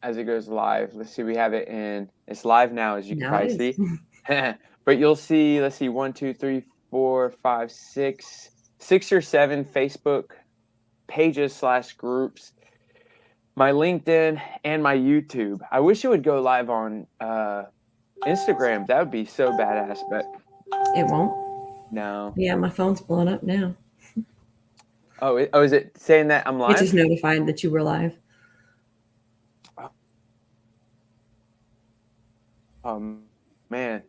as it goes live. Let's see, we have it in, it's live now, as you can Now it probably is. see. But you'll see, let's see, 1, 2, 3, 4, 5, 6 or 7 Facebook pages / groups, my LinkedIn, and my YouTube. I wish it would go live on Instagram. That would be so badass, but It won't. no. Yeah, my phone's blowing up now. Oh, is it saying that I'm It live? just notified that you were live. Oh, man.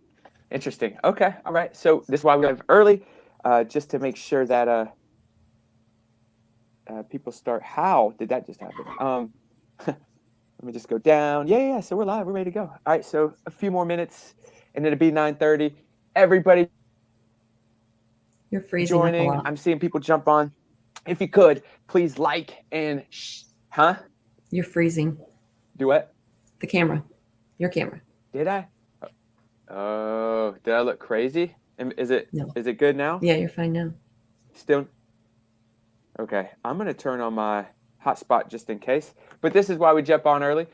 Interesting. Okay. All right. So this is why we live early, just to make sure that people start. How did that just happen? Let me just go down. Yeah. So we're live. We're ready to go. All right. So a few more minutes, and it'll be 9:30. Everybody You're freezing up a joining. lot. I'm seeing people jump on. If you could, please like and You're freezing. Do what? The camera. Your camera. Did I? Oh, did I look crazy? Is it No. Is it good now? Yeah, you're fine now. Still? Okay. I'm going to turn on my hotspot just in case. But this is why we jump on early,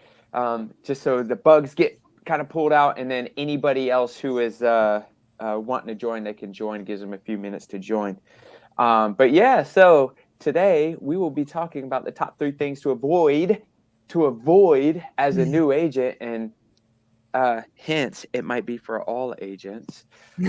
just so the bugs get kind of pulled out, and then anybody else who is wanting to join, they can join. Gives them a few minutes to join. But yeah, so today we will be talking about the top 3 things to avoid as a new agent, and hence it might be for all agents,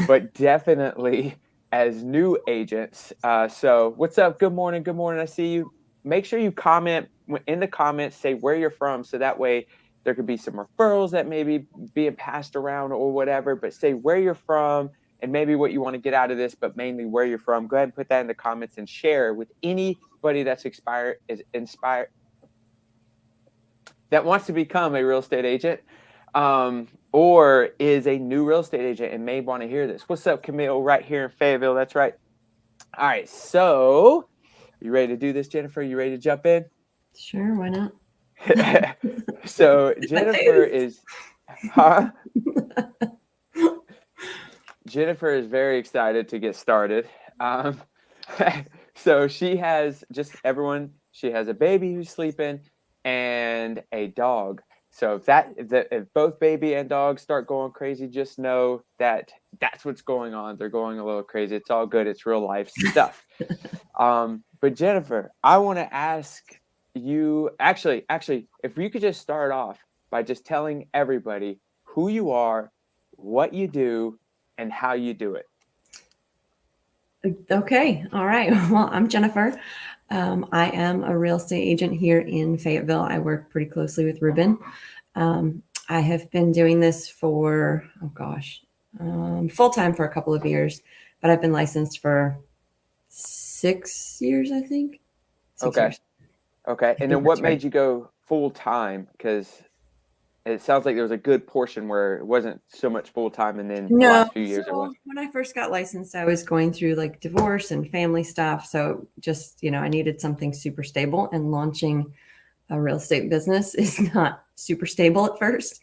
but definitely as new agents. So what's up? Good morning. I see you. Make sure you comment in the comments, say where you're from, so that way there could be some referrals that may be being passed around or whatever, but say where you're from and maybe what you want to get out of this, but mainly where you're from. Go ahead and put that in the comments and share with anybody that's inspired that wants to become a real estate agent, or is a new real estate agent and may want to hear this. What's up, Camille? Right here in Fayetteville. That's right. All right. So, you ready to do this, Jennifer? You ready to jump in? Sure, why not? So Jennifer is, Jennifer is very excited to get started. So she has she has a baby who's sleeping and a dog. So if both baby and dog start going crazy, just know that that's what's going on. They're going a little crazy. It's all good. It's real life stuff. But Jennifer, I want to ask you, actually, if you could just start off by just telling everybody who you are, what you do, and how you do it. Okay. All right. Well, I'm Jennifer. I am a real estate agent here in Fayetteville. I work pretty closely with Reubens. I have been doing this for, full-time for a couple of years, but I've been licensed for 6 years, I think. 6 years. Okay. And then what made you go full-time? Because it sounds like there was a good portion where it wasn't so much full-time, and then the last few years it was. When I first got licensed, I was going through like divorce and family stuff. So just, I needed something super stable, and launching a real estate business is not super stable at first.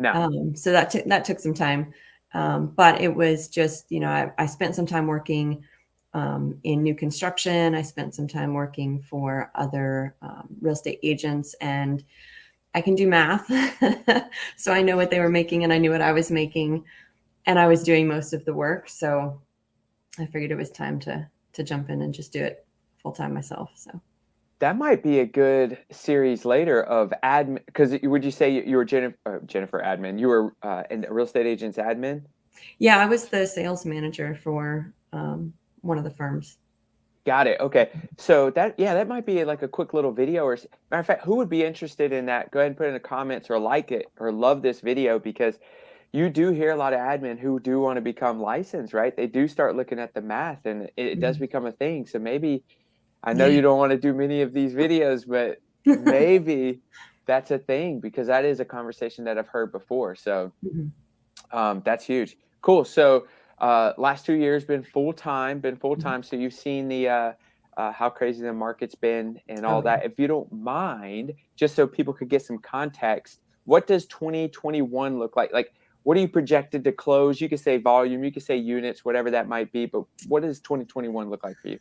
No. So that took some time. But it was just, I spent some time working in new construction. I spent some time working for other real estate agents, and I can do math. So I know what they were making, and I knew what I was making, and I was doing most of the work. So I figured it was time to jump in and just do it full time myself. So that might be a good series later of admin. Because would you say you were Jennifer admin? You were a real estate agent's admin? Yeah, I was the sales manager for one of the firms. Got it. Okay. So that might be like a quick little video, or matter of fact, who would be interested in that? Go ahead and put in the comments, or like it, or love this video, because you do hear a lot of admin who do want to become licensed, right? They do start looking at the math, and it does become a thing. So maybe, I know you don't want to do many of these videos, but maybe that's a thing, because that is a conversation that I've heard before. So that's huge. Cool. So last 2 years been full time. So you've seen the how crazy the market's been and all that. If you don't mind, just so people could get some context, what does 2021 look like? Like, what are you projected to close? You could say volume, you could say units, whatever that might be, but what does 2021 look like for you?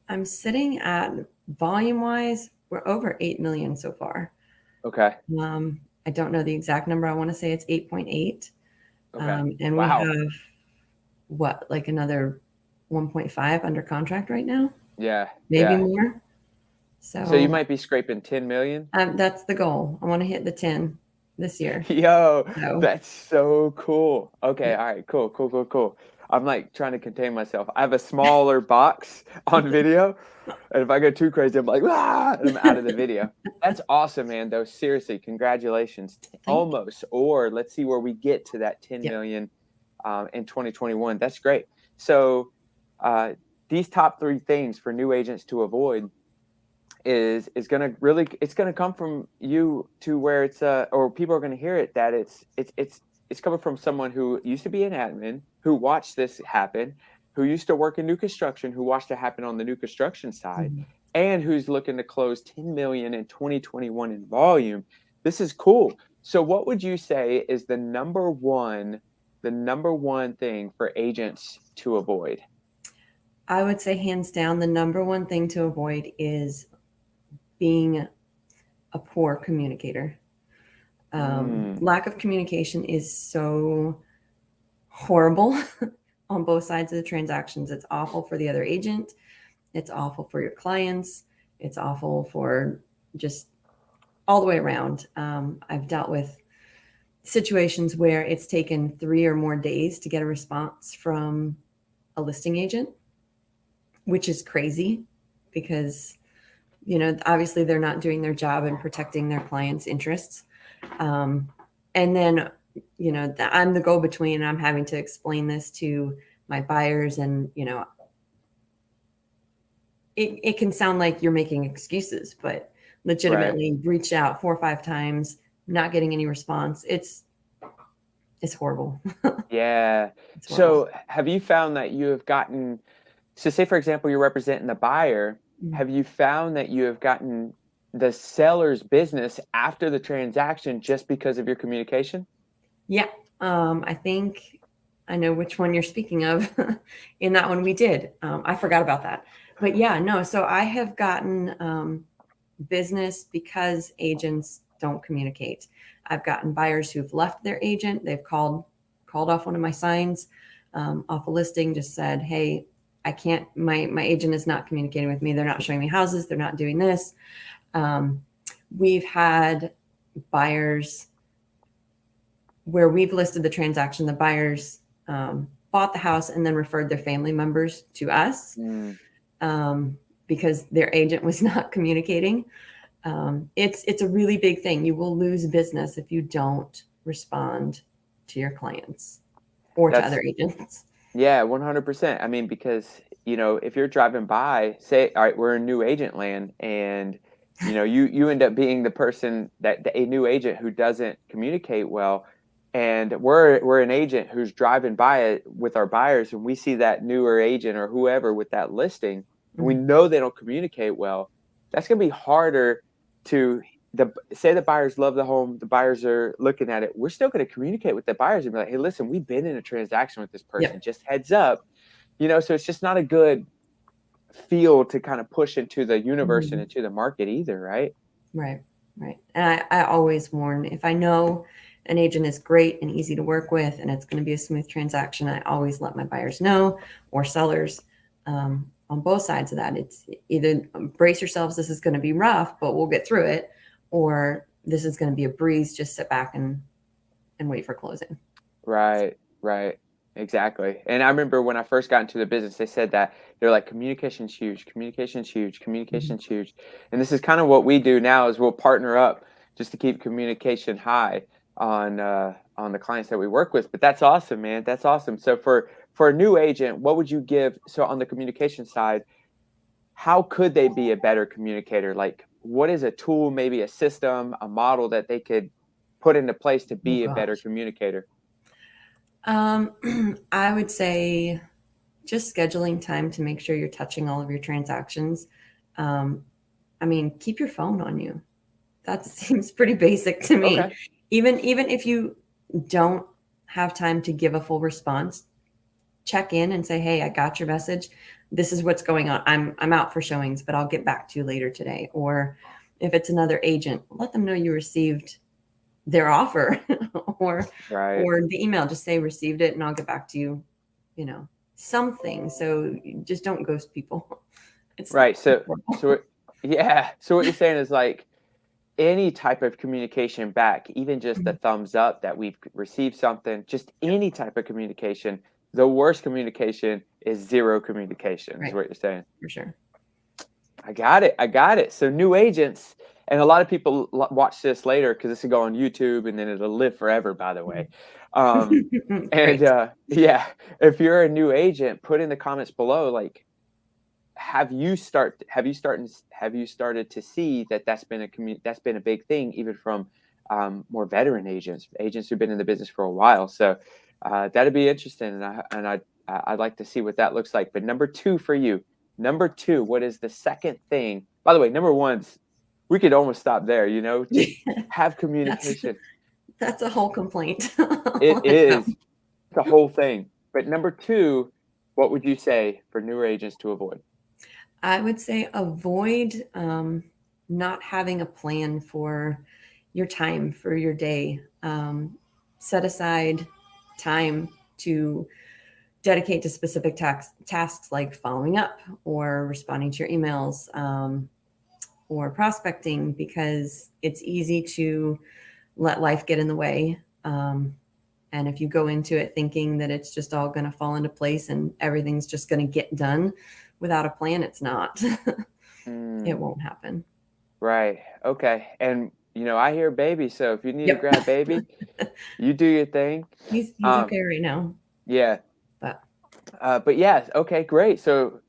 I'm sitting at, volume wise, we're over 8 million so far. Okay. I don't know the exact number. I want to say it's 8.8. Okay. And we Wow. have like another 1.5 under contract right now, Yeah. maybe Yeah. more. So you So might be scraping 10 million. that's the goal. I want to hit the 10 this year. Yo, So that's so cool. Okay, yeah. all right, cool, cool, cool, cool. I'm like trying to contain myself. I have a smaller box on video, and if I go too crazy, I'm like, ah, and I'm out of the video. That's awesome, man. Though seriously, congratulations. Thank you. Almost, or let's see where we get to that 10 Yep. million in 2021. That's great. So, uh, these top three things for new agents to avoid is going to really, it's going to come from you to where it's or people are going to hear it that it's coming from someone who used to be an admin, who watched this happen, who used to work in new construction, who watched it happen on the new construction side, Mhm. and who's looking to close 10 million in 2021 in volume. This is cool. So what would you say is the number one thing for agents to avoid? I would say hands down, the number one thing to avoid is being a poor communicator. Mm, Lack of communication is so horrible on both sides of the transactions. It's awful for the other agent. It's awful for your clients. It's awful for just all the way around. I've dealt with situations where it's taken 3 or more days to get a response from a listing agent, which is crazy because, obviously they're not doing their job and protecting their clients' interests. And then, I'm the go-between. I'm having to explain this to my buyers, and it can sound like you're making excuses, but right. legitimately reached out 4 or 5 times, not getting any response. It's horrible. Yeah. It's horrible. So have you found that you have gotten, so say for example, you're representing the buyer, Mm. have you found that you have gotten the seller's business after the transaction just because of your communication? Yeah. I think I know which one you're speaking of. In that one we did. I forgot about that. But yeah, no. So I have gotten business because agents don't communicate. I've gotten buyers who've left their agent. They've called off one of my signs, off a listing, just said, "Hey, I can't. My agent is not communicating with me. They're not showing me houses. They're not doing this." Um, we've had buyers where we've listed the transaction. The buyers bought the house and then referred their family members to us, Mm, because their agent was not communicating. It's a really big thing. You will lose business if you don't respond to your clients or to that's other agents. yeah, 100%. I mean, because, if you're driving by, say, all right, we're in new agent land, and, you end up being the person a new agent who doesn't communicate well. And we're an agent who's driving by it with our buyers, and we see that newer agent or whoever with that listing, and we Mm. know they don't communicate well. That's going to be harder to say the buyers love the home, the buyers are looking at it. We're still going to communicate with the buyers and be like, hey, listen, we've been in a transaction with this person, Yep. just heads up. So it's just not a good feel to kind of push into the universe and Mhm. into the market either, right? Right. Right. And I always warn, if I know an agent is great and easy to work with and it's going to be a smooth transaction, I always let my buyers know, or sellers, on both sides of that. It's either brace yourselves, this is going to be rough, but we'll get through it, or this is going to be a breeze, just sit back and wait for closing. Right, right. Exactly. And I remember when I first got into the business, they said that they're like, communication's huge, communication's huge, Mhm. communication's huge. And this is kind of what we do now is we'll partner up just to keep communication high on the clients that we work with. But that's awesome, man. That's awesome. So for a new agent, what would you give? So on the communication side, how could they be a better communicator? Like, what is a tool, maybe a system, a model that they could put into place to Oh be a better gosh. communicator? I would say just scheduling time to make sure you're touching all of your transactions. Um, I mean, keep your phone on you. That seems pretty basic to me. Okay. Even if you don't have time to give a full response, check in and say, "Hey, I got your message. This is what's going on. I'm out for showings, but I'll get back to you later today." Or if it's another agent, let them know you received their offer or the email. Just say received it and I'll get back to you, something. So just don't ghost people. It's right. So what you're saying is like any type of communication back, even just the thumbs up that we've received something, just any type of communication. The worst communication is zero communication, is what you're saying. For sure. I got it. So new agents, and a lot of people watch this later because this will go on YouTube and then it'll live forever, by the way. If you're a new agent, put in the comments below, like, have you started to see that's been a big thing, even from more veteran agents who've been in the business for a while. So that'd be interesting, and I'd like to see what that looks like. But number 2 for you. Number 2, what is the second thing? By the way, number 1's, we could almost stop there, just have communication. That's a whole complaint. It is the whole thing. But number 2, what would you say for newer agents to avoid? I would say avoid not having a plan for your time, for your day. Set aside time to dedicate to specific tasks like following up or responding to your emails or prospecting, because it's easy to let life get in the way. And if you go into it thinking that it's just all going to fall into place and everything's just going to get done without a plan, it's not. It won't happen. Right. Okay. And I hear baby, so if you need to grab baby, you do your thing. He's okay right now. Yeah. But yeah, okay, great. So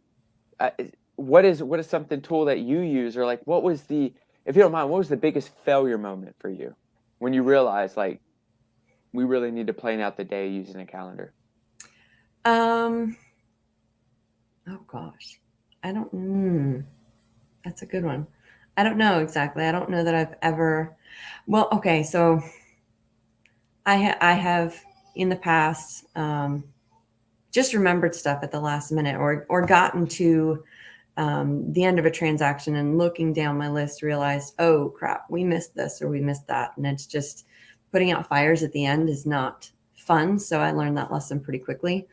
what is something tool that you use, or like if you don't mind, what was the biggest failure moment for you when you realized like we really need to plan out the day using a calendar? Oh gosh, that's a good one. I don't know exactly. I don't know that I've ever, well, okay. So I have in the past, just remembered stuff at the last minute or gotten to the end of a transaction and looking down my list, realized, oh crap, we missed this or we missed that. And it's just putting out fires at the end is not fun. So I learned that lesson pretty quickly,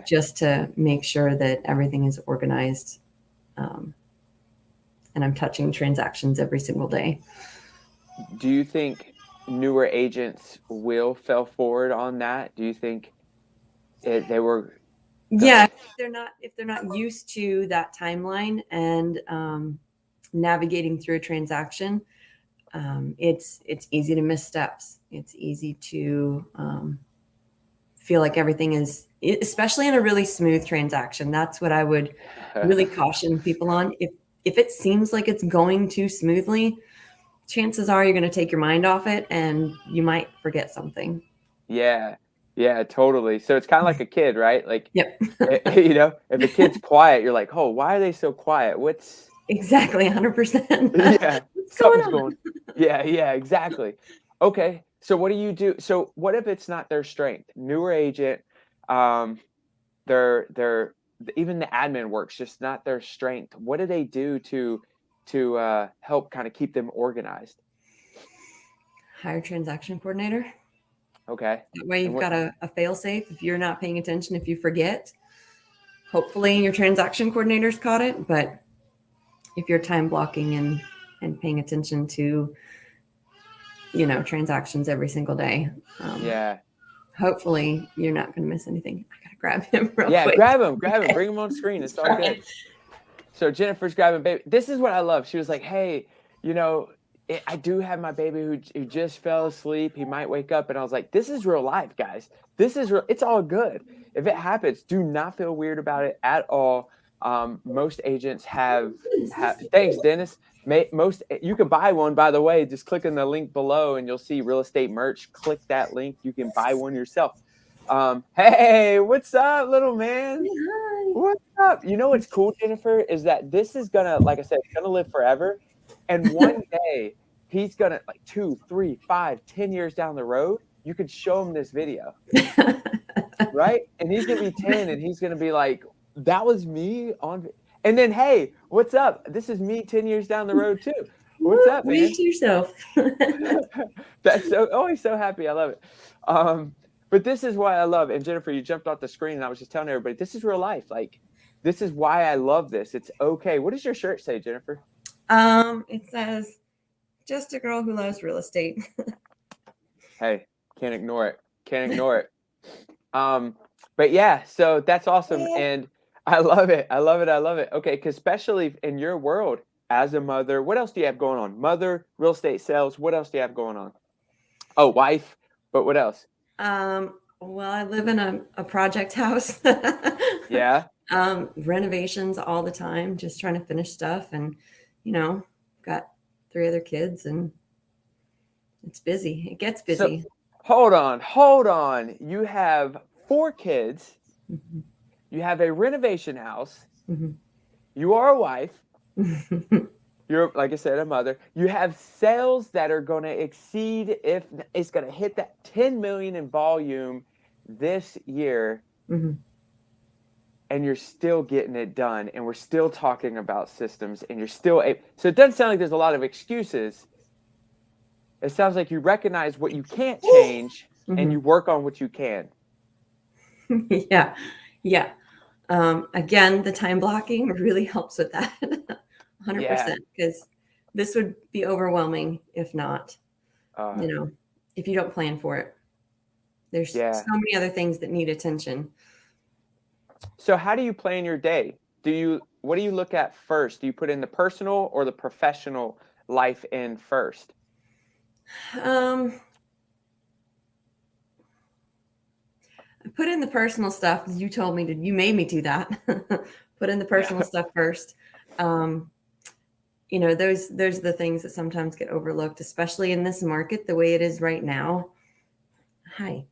just to make sure that everything is organized. And I'm touching transactions every single day. Do you think newer agents will fail forward on that? Do you think they were? If they're not used to that timeline and navigating through a transaction, it's easy to miss steps. It's easy to feel like everything is, especially in a really smooth transaction. That's what I would really caution people on. If it seems like it's going too smoothly, chances are you're going to take your mind off it and you might forget something. Yeah, totally. So it's kind of like a kid, right? Like, if a kid's quiet, you're like, oh, why are they so quiet? What's exactly 100%? Yeah, something's going. Yeah, exactly. Okay, so what do you do? So what if it's not their strength? Newer agent, they're even the admin work's just not their strength. What do they do to help kind of keep them organized? Hire a transaction coordinator. Okay. That way you've got a fail safe. If you're not paying attention, if you forget, hopefully your transaction coordinator's caught it. But if you're time blocking and paying attention to, transactions every single day, hopefully you're not going to miss anything. I got to grab him real quick. Grab him. Bring him on screen. It's all good. So Jennifer's grabbing baby. This is what I love. She was like, hey, I do have my baby who just fell asleep. He might wake up. And I was like, this is real life, guys. This is real. It's all good. If it happens, do not feel weird about it at all. Most agents have thanks, Dennis. You can buy one, by the way. Just click on the link below and you'll see real estate merch. Click that link. You can buy one yourself. Hey, what's up, little man? Hi. What's up? You know what's cool, Jennifer, is that this is gonna, like I said, it's gonna live forever. And one day he's gonna, like 2, 3, 5, 10 years down the road, you could show him this video. Right? And he's gonna be 10 and he's gonna be like, that was me on. And then, hey, what's up? This is me 10 years down the road too. What's up, man? Leave to yourself. That's so always so happy. I love it. But this is why I love. And Jennifer, you jumped off the screen, and I was just telling everybody, this is real life. Like, this is why I love this. It's okay. What does your shirt say, Jennifer? It says, "Just a girl who loves real estate." Hey, can't ignore it. Can't ignore it. But yeah, so that's awesome, and I love it. I love it. I love it. Okay, because especially in your world as a mother, what else do you have going on? Mother, real estate sales. What else do you have going on? Oh, wife. But what else? Well, I live in a project house. Yeah. Renovations all the time, just trying to finish stuff, and got 3 other kids, and it's busy. It gets busy. So, hold on. You have 4 kids. Mm-hmm. You have a renovation house. Mm-hmm. You are a wife. You're, like I said, a mother. You have sales that are going to exceed, if it's going to hit that 10 million in volume this year. Mm-hmm. And you're still getting it done. And we're still talking about systems, and you're still so it doesn't sound like there's a lot of excuses. It sounds like you recognize what you can't change, Mm-hmm. and you work on what you can. Yeah. Again, the time blocking really helps with that. 100%, because this would be overwhelming if not, if you don't plan for it. There's so many other things that need attention. So how do you plan your day? What do you look at first? Do you put in the personal or the professional life in first? I put in the personal stuff. You told me to. You made me do that. Put in the personal stuff first. Those the things that sometimes get overlooked, especially in this market the way it is right now. Hi.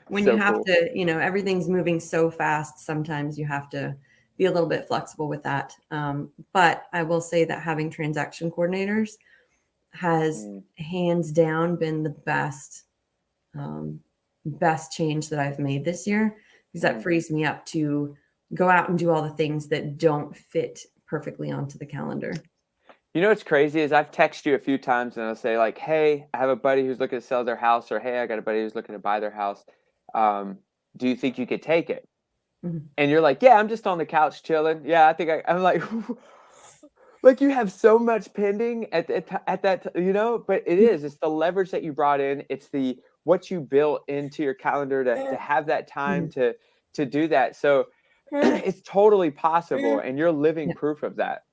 When you have to, everything's moving so fast. Sometimes you have to be a little bit flexible with that. But I will say that having transaction coordinators has hands down been the best change that I've made this year, because that frees me up to go out and do all the things that don't fit perfectly onto the calendar. What's crazy is I've texted you a few times, and I'll say like, hey, I have a buddy who's looking to sell their house, or hey, I got a buddy who's looking to buy their house. Do you think you could take it? Mm-hmm. And you're like, yeah, I'm just on the couch chilling. Yeah, I think I'm like, like you have so much pending at that, but it's the leverage that you brought in. It's what you built into your calendar to have that time to do that. So it's totally possible, and you're living proof of that.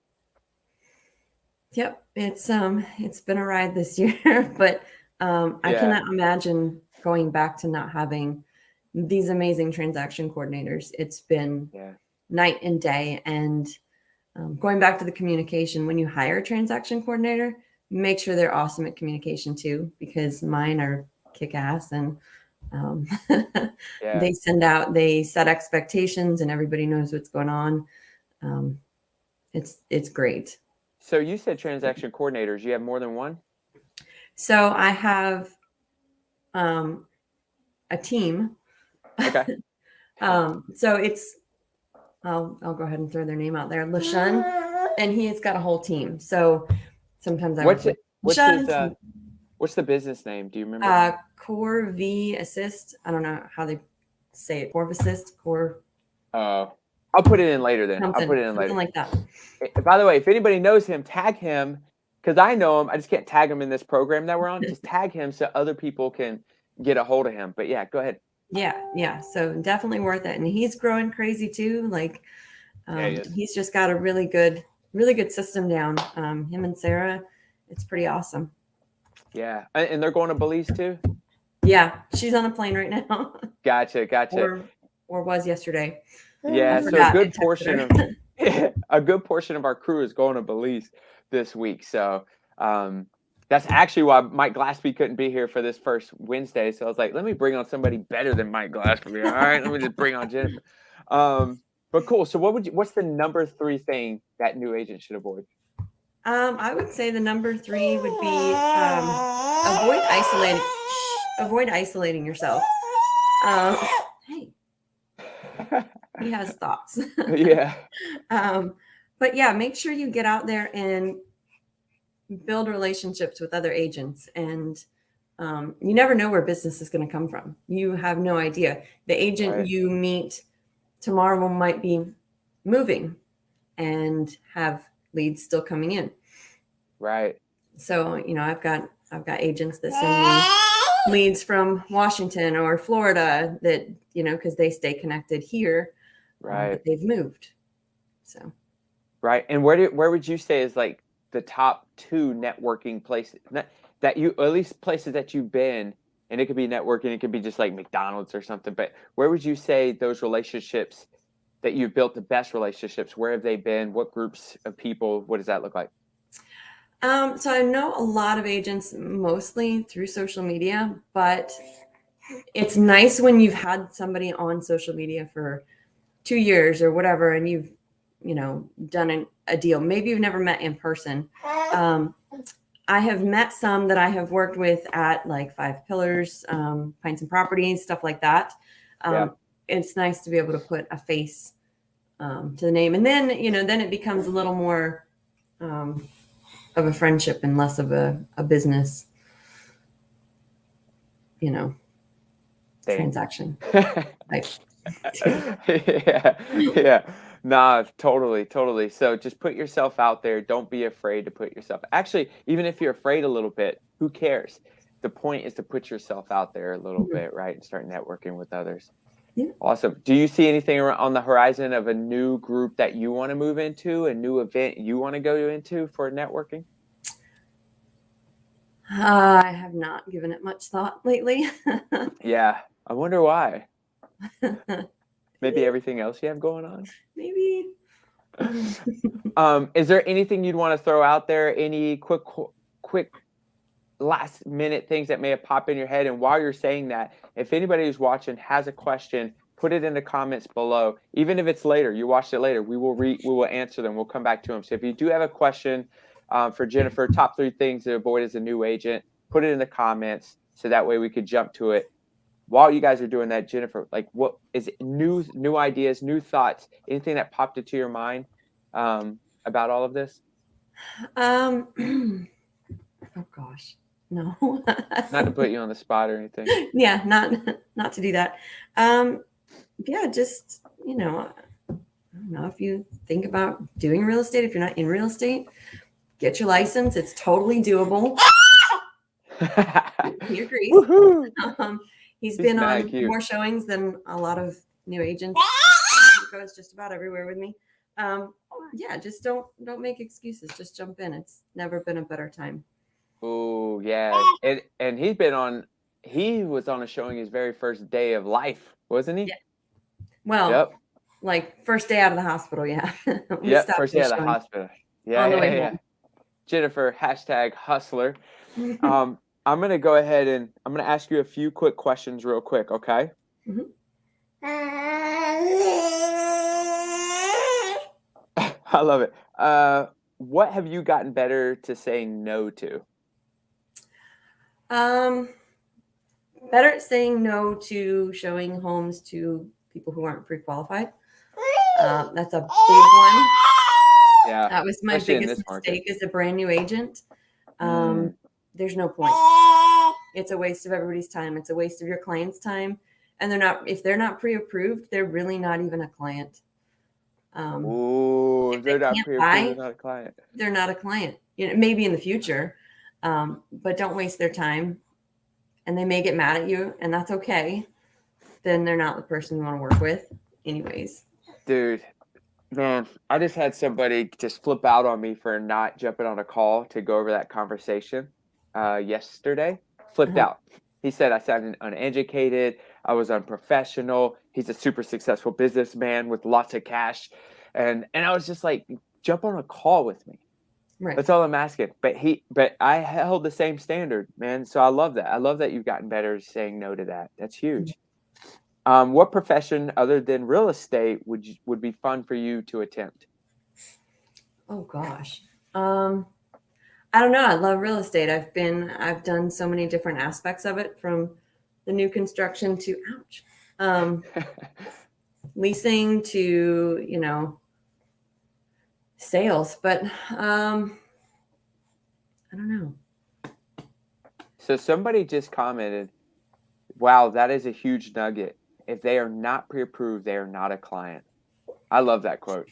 Yep. It's been a ride this year, but I cannot imagine going back to not having these amazing transaction coordinators. It's been night and day. And going back to the communication, when you hire a transaction coordinator, make sure they're awesome at communication too, because mine are kick ass, and they set expectations, and everybody knows what's going on. It's great. So you said transaction coordinators. You have more than one? So I have a team. Okay. So it's I'll go ahead and throw their name out there. LaShun, and he has got a whole team. So sometimes what's the business name? Do you remember? Core V Assist. I don't know how they say it. Core Assist. Core. I'll put it in later then. Something like that. By the way, if anybody knows him, tag him, because I know him. I just can't tag him in this program that we're on. Just tag him so other people can get a hold of him. But yeah, go ahead. Yeah. So definitely worth it. And he's growing crazy too. Like he's just got a really good system down. Him and Sarah, it's pretty awesome. Yeah. And they're going to Belize too? Yeah. She's on a plane right now. Gotcha. Or was yesterday. Yeah. So a good portion of our crew is going to Belize this week. So that's actually why Mike Glaspie couldn't be here for this first Wednesday. So I was like, let me bring on somebody better than Mike Glaspie. All right, let me just bring on Jennifer. But cool. So what's the number 3 thing that new agent should avoid? I would say the number 3 would be avoid isolating yourself. Hey, he has thoughts. Yeah. But yeah, make sure you get out there and build relationships with other agents. And you never know where business is going to come from. You have no idea. The agent Right. you meet tomorrow might be moving and have leads still coming in. Right. So, I've got agents that send me leads from Washington or Florida that, because they stay connected here, Right. but they've moved. So. Right. And where would you say is like the top 2 networking places that you, at least places that you've been, and it could be networking, it could be just like McDonald's or something, but where would you say those relationships that you've built, the best relationships, where have they been? What groups of people? What does that look like? So I know a lot of agents mostly through social media, but it's nice when you've had somebody on social media for 2 years or whatever, and you've, done a deal. Maybe you've never met in person. I have met some that I have worked with at like Five Pillars, Pints and Properties, stuff like that. It's nice to be able to put a face to the name, and then then it becomes a little more of a friendship and less of a business, transaction. Yeah. Nah, totally. So just put yourself out there. Don't be afraid to put yourself. Actually, even if you're afraid a little bit, who cares? The point is to put yourself out there a little bit, right? And start networking with others. Yeah. Awesome. Do you see anything on the horizon of a new group that you want to move into, a new event you want to go into for networking? I have not given it much thought lately. Yeah. I wonder why. Maybe everything else you have going on? Maybe. Is there anything you'd want to throw out there? Any quick last minute things that may have popped in your head? And while you're saying that, if anybody who's watching has a question, put it in the comments below. Even if it's later, you watched it later, we will answer them. We'll come back to them. So if you do have a question for Jennifer, top 3 things to avoid as a new agent, put it in the comments so that way we could jump to it. While you guys are doing that, Jennifer, like what is it, new ideas, new thoughts, anything that popped into your mind about all of this? Oh gosh, no. Not to put you on the spot or anything. Yeah, not to do that. Yeah, just I don't know, if you think about doing real estate, if you're not in real estate, get your license. It's totally doable. He agrees. He's been on more showings than a lot of new agents. He goes just about everywhere with me. Yeah, just don't make excuses. Just jump in. It's never been a better time. Oh yeah, and he was on a showing his very first day of life, wasn't he? Yeah. Well, like first day out of the hospital. Yeah. Yeah, first day out of the hospital. Yeah. Jennifer, #hustler. I'm going to go ahead and I'm going to ask you a few quick questions real quick, okay? Mm-hmm. I love it. What have you gotten better to saying no to? Better at saying no to showing homes to people who aren't pre-qualified. That's a big one. Yeah. That was my biggest mistake as a brand new agent. There's no point. It's a waste of everybody's time. It's a waste of your client's time. And if they're not pre-approved, they're really not even a client. If they're not pre-approved, they're not a client. They're not a client. Maybe in the future, but don't waste their time. And they may get mad at you, and that's okay. Then they're not the person you want to work with, anyways. Dude, man, I just had somebody just flip out on me for not jumping on a call to go over that conversation yesterday. Flipped out. He said I sounded uneducated. I was unprofessional. He's a super successful businessman with lots of cash. And I was just like, jump on a call with me. Right. That's all I'm asking. But I held the same standard, man. So I love that. I love that you've gotten better saying no to that. That's huge. What profession other than real estate would be fun for you to attempt? Oh gosh. I don't know. I love real estate. I've done so many different aspects of it, from the new construction to leasing to, Sales, but I don't know. So somebody just commented, wow, that is a huge nugget. If they are not pre-approved, they are not a client. I love that quote.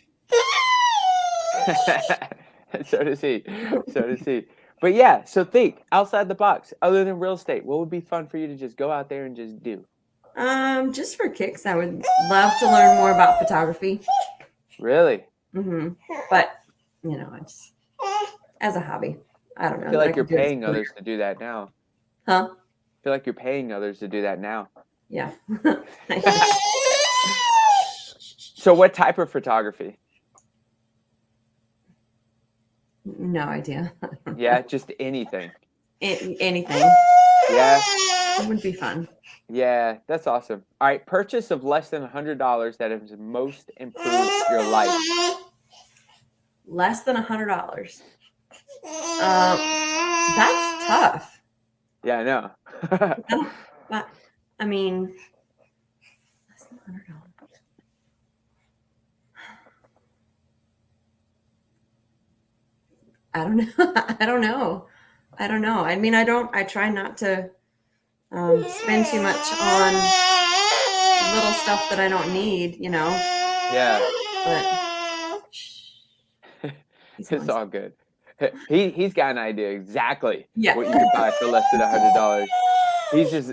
So does he. So does he. But yeah, so think outside the box. Other than real estate, what would be fun for you to just go out there and just do? Just for kicks, I would love to learn more about photography. Really? But you know, it's as a hobby. I don't know. I feel like you're paying others to do that now. Huh? I feel like you're paying others to do that now. Yeah. So what type of photography? No idea. Yeah, just anything. Anything. Yeah. It would be fun. Yeah, that's awesome. All right, purchase of less than $100 that has most improved your life. Less than $100. That's tough. Yeah, I know. But I mean, less than $100. I don't know. I don't know. I don't know. I mean, I try not to spend too much on little stuff that I don't need, you know. Yeah. But it's all good. He's got an idea exactly what you can buy for less than $100.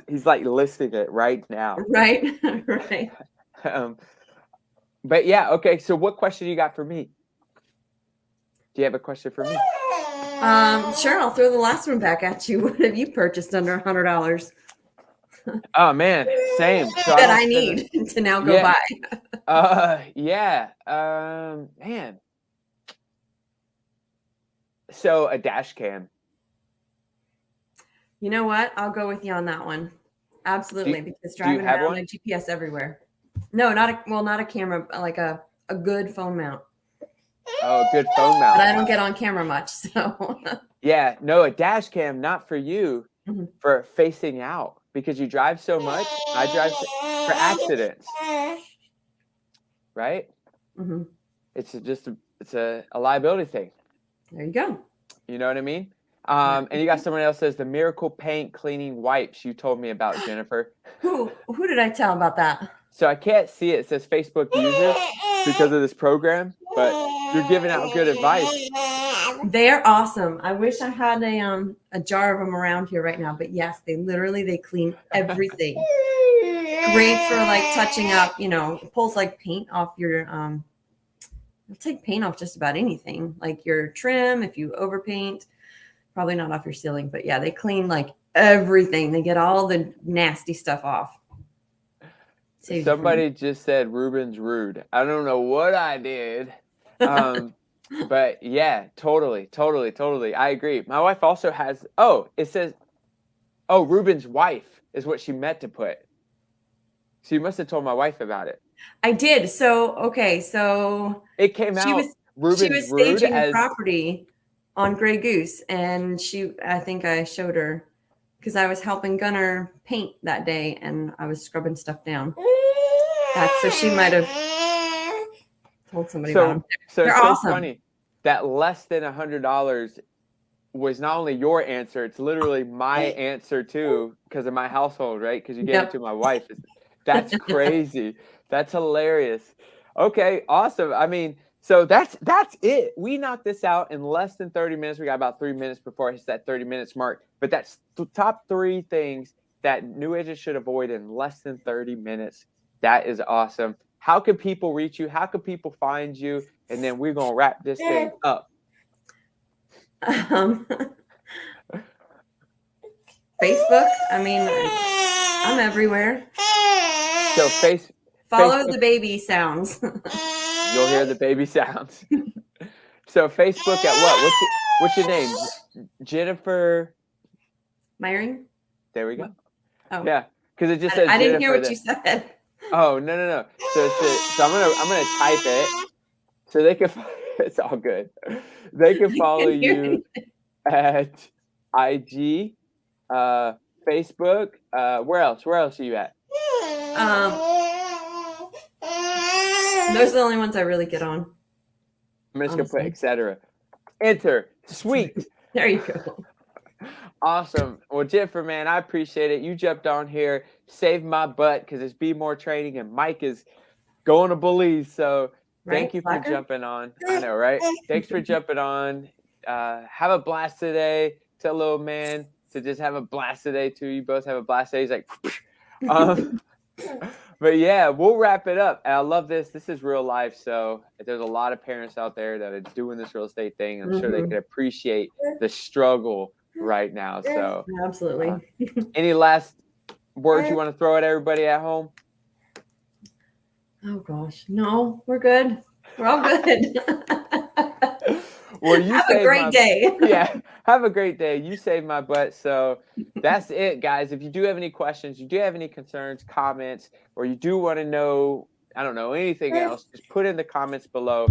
He's like listing it right now. Right. Right. But yeah, okay. So what question you got for me? Do you have a question for me? Sure. I'll throw the last one back at you. What have you purchased under $100? Oh man, same. So that I need to now go buy. Yeah. Man. So a dash cam. You know what? I'll go with you on that one. Absolutely, because driving around, I GPS everywhere. No, not a camera, like a good phone mount. Oh, a good phone mount. But I don't get on camera much, so. Yeah, no, a dash cam, not for you, for facing out, because you drive so much. I drive for accidents, right? It's just it's a liability thing. There you go. You know what I mean? And you got someone else says the miracle paint cleaning wipes you told me about, Jennifer. Who did I tell about that? So I can't see it. It says Facebook user because of this program, but you're giving out good advice. They're awesome. I wish I had a jar of them around here right now, but yes, they clean everything. Great for like touching up, you know, it pulls like paint off your it'll take paint off just about anything, like your trim if you overpaint. Probably not off your ceiling, but yeah, they clean like everything. They get all the nasty stuff off. Somebody just said Reubens rude. I don't know what I did. But yeah, totally. I agree. My wife also has, it says, Reubens Wife is what she meant to put. So you must have told my wife about it. I did. So, okay. So it came out. She was staging the property on Grey Goose, and I think I showed her because I was helping Gunnar paint that day and I was scrubbing stuff down. So she might have told somebody about them. So They're it's so awesome. Funny that less than $100 was not only your answer, it's literally my answer too, because of my household, right? Because you gave it to my wife. That's crazy. That's hilarious. Okay, awesome. I mean, so that's it. We knocked this out in less than 30 minutes. We got about 3 minutes before it hits that 30 minutes mark. But that's the top 3 things that new agents should avoid in less than 30 minutes. That is awesome. How can people reach you? How can people find you? And then we're going to wrap this thing up. Facebook. I mean, I'm everywhere. So Follow the baby sounds. You'll hear the baby sounds. So Facebook at what? What's your name? Jennifer Myring? There we go. Oh. Yeah, because it just says I didn't hear what you said. Oh, no. So I'm gonna type it so they can. It's all good. They can follow you at IG, Facebook. Where else? Where else are you at? Those are the only ones I really get on. I'm just going to put Awesome. etc. Enter. Sweet. There you go. Awesome. Well, Jennifer, man, I appreciate it. You jumped on here, saved my butt because it's Be More Training and Mike is going to Belize. So thank Right? you for Slacker? jumping on. I know, right? Thanks for jumping on. Have a blast today. Tell little man to just have a blast today too. You both have a blast today. He's like, but yeah, we'll wrap it up. And I love this. This is real life. So there's a lot of parents out there that are doing this real estate thing. I'm sure they could appreciate the struggle right now. So Absolutely. any last words you want to throw at everybody at home? Oh gosh, no, we're good. We're all good. Well, you have a great day. Yeah, have a great day. You saved my butt. So that's it, guys. If you do have any questions, you do have any concerns, comments, or you do want to know, I don't know, anything else, just put in the comments below.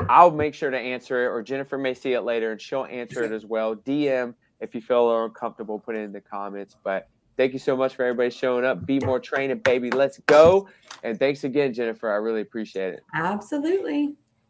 I'll make sure to answer it, or Jennifer may see it later and she'll answer it as well. DM if you feel uncomfortable, put it in the comments. But thank you so much for everybody showing up. Be More Training, baby. Let's go. And thanks again, Jennifer. I really appreciate it. Absolutely.